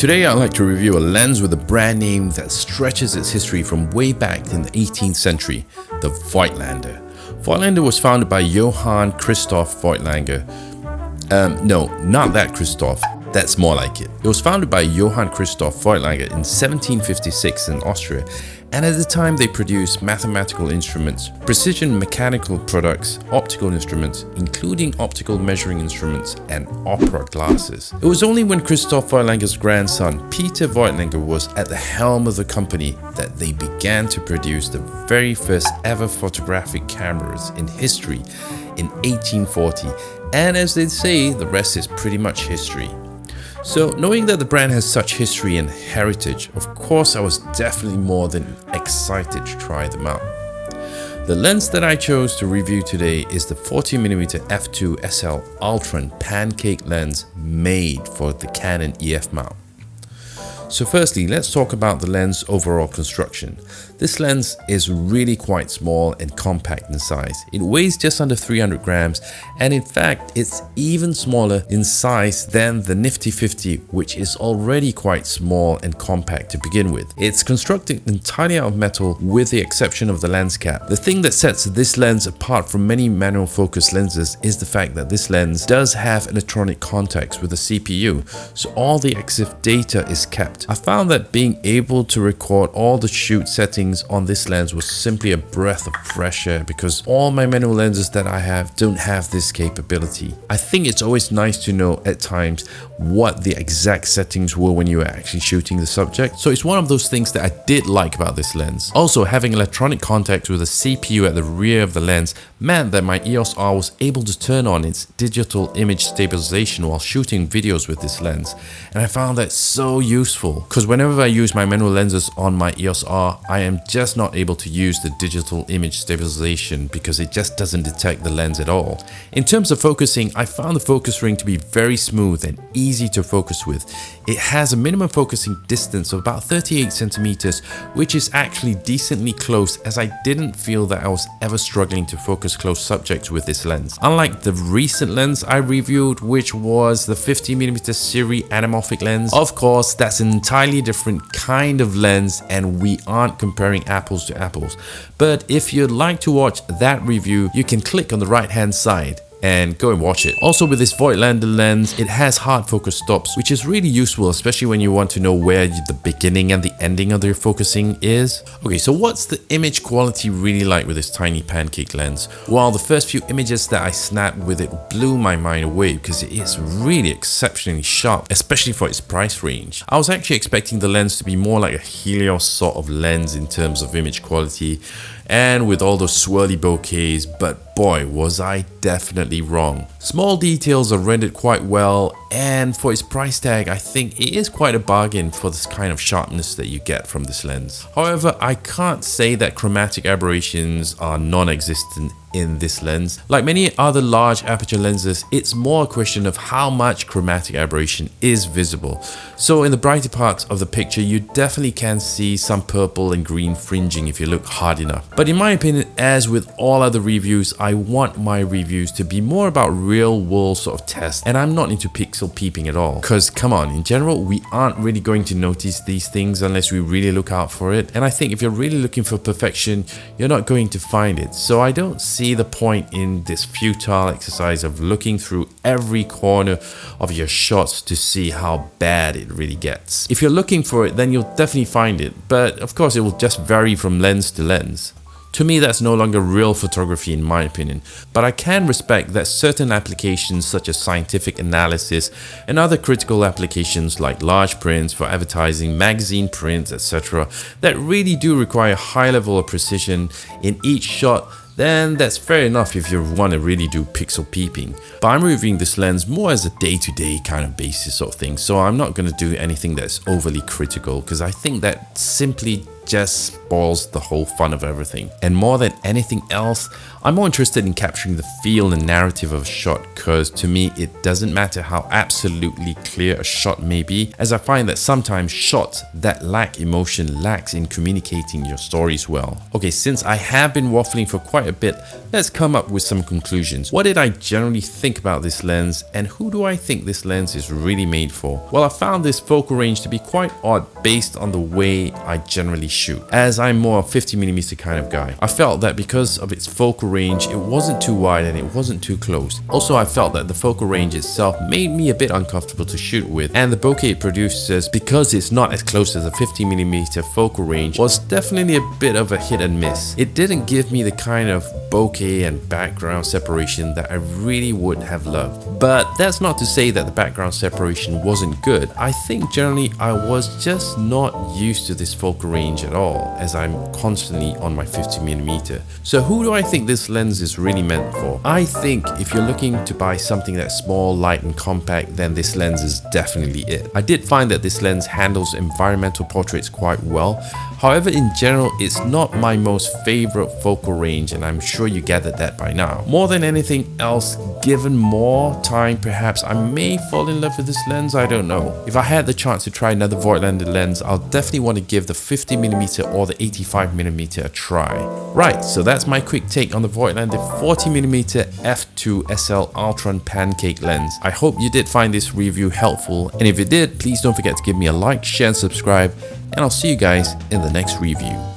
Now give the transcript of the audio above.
Today I'd like to review a lens with a brand name that stretches its history from way back in the 18th century, the Voigtländer. Voigtländer was founded by Johann Christoph Voigtländer. No, not that Christoph. That's more like it. It was founded by Johann Christoph Voigtländer in 1756 in Austria, and at the time they produced mathematical instruments, precision mechanical products, optical instruments, including optical measuring instruments and opera glasses. It was only when Christoph Voigtländer's grandson Peter Voigtländer was at the helm of the company that they began to produce the very first ever photographic cameras in history in 1840, and as they say, the rest is pretty much history. So knowing that the brand has such history and heritage, of course I was definitely more than excited to try them out. The lens that I chose to review today is the 40mm f2 SL ULTRON pancake lens made for the Canon EF mount. So firstly, let's talk about the lens overall construction. This lens is really quite small and compact in size. It weighs just under 300 grams, and in fact it's even smaller in size than the Nifty 50, which is already quite small and compact to begin with. It's constructed entirely out of metal with the exception of the lens cap. The thing that sets this lens apart from many manual focus lenses is the fact that this lens does have electronic contacts with the CPU, so all the EXIF data is kept. I found that being able to record all the shoot settings on this lens was simply a breath of fresh air because all my manual lenses that I have don't have this capability. I think it's always nice to know at times what the exact settings were when you were actually shooting the subject, so it's one of those things that I did like about this lens. Also, having electronic contacts with a CPU at the rear of the lens meant that my EOS R was able to turn on its digital image stabilization while shooting videos with this lens, and I found that so useful because whenever I use my manual lenses on my EOS R, I am just not able to use the digital image stabilization because it just doesn't detect the lens at all. In terms of focusing, I found the focus ring to be very smooth and easy to focus with. It has a minimum focusing distance of about 38 centimeters, which is actually decently close, as I didn't feel that I was ever struggling to focus close subjects with this lens. Unlike the recent lens I reviewed, which was the 50mm series anamorphic lens, of course that's an entirely different kind of lens and we aren't comparing apples to apples. But if you'd like to watch that review, you can click on the right hand side and go and watch it. Also, with this Voigtländer lens, it has hard focus stops, which is really useful, especially when you want to know where the beginning and the ending of their focusing is. Okay, so what's the image quality really like with this tiny pancake lens? Well, the first few images that I snapped with it blew my mind away because it is really exceptionally sharp, especially for its price range. I was actually expecting the lens to be more like a Helios sort of lens in terms of image quality and with all those swirly bokehs, but boy was I definitely wrong. Small details are rendered quite well, and for its price tag I think it is quite a bargain for this kind of sharpness that you get from this lens. However, I can't say that chromatic aberrations are non-existent in this lens. Like many other large aperture lenses, it's more a question of how much chromatic aberration is visible. So in the brighter parts of the picture, you definitely can see some purple and green fringing if you look hard enough. But in my opinion, as with all other reviews, I want my reviews to be more about real world sort of tests, and I'm not into pixel peeping at all. Because come on, in general, we aren't really going to notice these things unless we really look out for it. And I think if you're really looking for perfection, you're not going to find it. So I don't see the point in this futile exercise of looking through every corner of your shots to see how bad it really gets. If you're looking for it, then you'll definitely find it, but of course it will just vary from lens to lens. To me, that's no longer real photography in my opinion, but I can respect that certain applications such as scientific analysis and other critical applications like large prints for advertising, magazine prints, etc. that really do require a high level of precision in each shot, then that's fair enough if you want to really do pixel peeping. But I'm reviewing this lens more as a day-to-day kind of basis sort of thing, so I'm not going to do anything that's overly critical because I think that simply just spoils the whole fun of everything. And more than anything else, I'm more interested in capturing the feel and narrative of a shot, because to me it doesn't matter how absolutely clear a shot may be, as I find that sometimes shots that lack emotion lacks in communicating your stories well. Okay, since I have been waffling for quite a bit, let's come up with some conclusions. What did I generally think about this lens, and who do I think this lens is really made for? Well, I found this focal range to be quite odd based on the way I generally shoot, as I'm more a 50mm kind of guy. I felt that because of its focal range, it wasn't too wide and it wasn't too close. Also, I felt that the focal range itself made me a bit uncomfortable to shoot with, and the bokeh it produces, because it's not as close as a 50mm focal range, was definitely a bit of a hit and miss. It didn't give me the kind of bokeh and background separation that I really would have loved. But that's not to say that the background separation wasn't good. I think generally I was just not used to this focal range at all, as I'm constantly on my 50mm. So who do I think this lens is really meant for? I think if you're looking to buy something that's small, light and compact, then this lens is definitely it. I did find that this lens handles environmental portraits quite well. However, in general, it's not my most favorite focal range, and I'm sure you gathered that by now. More than anything else, given more time, perhaps I may fall in love with this lens, I don't know. If I had the chance to try another Voigtländer lens, I'll definitely want to give the 50mm or the 85mm a try. Right, so that's my quick take on the Voigtländer 40mm f2 SL ULTRON pancake lens. I hope you did find this review helpful, and if you did, please don't forget to give me a like, share and subscribe, and I'll see you guys in the next review.